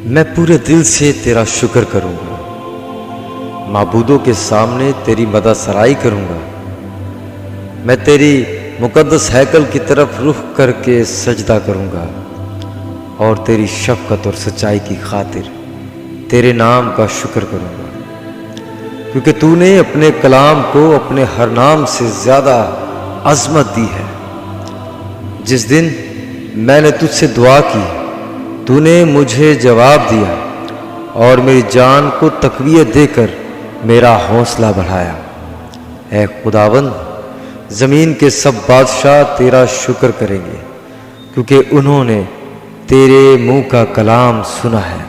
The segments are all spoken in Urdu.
میں پورے دل سے تیرا شکر کروں گا، معبودوں کے سامنے تیری مدح سرائی کروں گا۔ میں تیری مقدس ہیکل کی طرف رخ کر کے سجدہ کروں گا اور تیری شفقت اور سچائی کی خاطر تیرے نام کا شکر کروں گا، کیونکہ تو نے اپنے کلام کو اپنے ہر نام سے زیادہ عظمت دی ہے۔ جس دن میں نے تجھ سے دعا کی تو نے مجھے جواب دیا اور میری جان کو تقویت دے کر میرا حوصلہ بڑھایا۔ اے خداوند، زمین کے سب بادشاہ تیرا شکر کریں گے، کیونکہ انہوں نے تیرے منہ کا کلام سنا ہے۔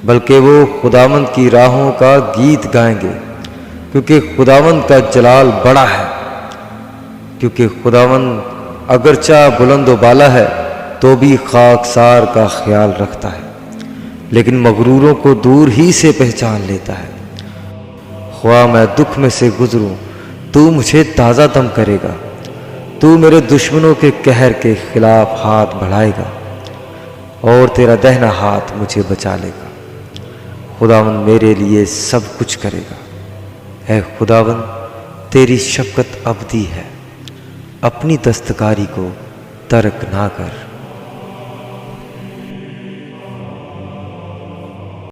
بلکہ وہ خداوند کی راہوں کا گیت گائیں گے، کیونکہ خداوند کا جلال بڑا ہے۔ کیونکہ خداوند اگرچہ بلند و بالا ہے تو بھی خاکسار کا خیال رکھتا ہے، لیکن مغروروں کو دور ہی سے پہچان لیتا ہے۔ خواہ میں دکھ میں سے گزروں تو مجھے تازہ دم کرے گا، تو میرے دشمنوں کے قہر کے خلاف ہاتھ بڑھائے گا اور تیرا دہنا ہاتھ مجھے بچا لے گا۔ خداوند میرے لیے سب کچھ کرے گا۔ اے خداوند، تیری شفقت ابدی ہے، اپنی دستکاری کو ترک نہ کر۔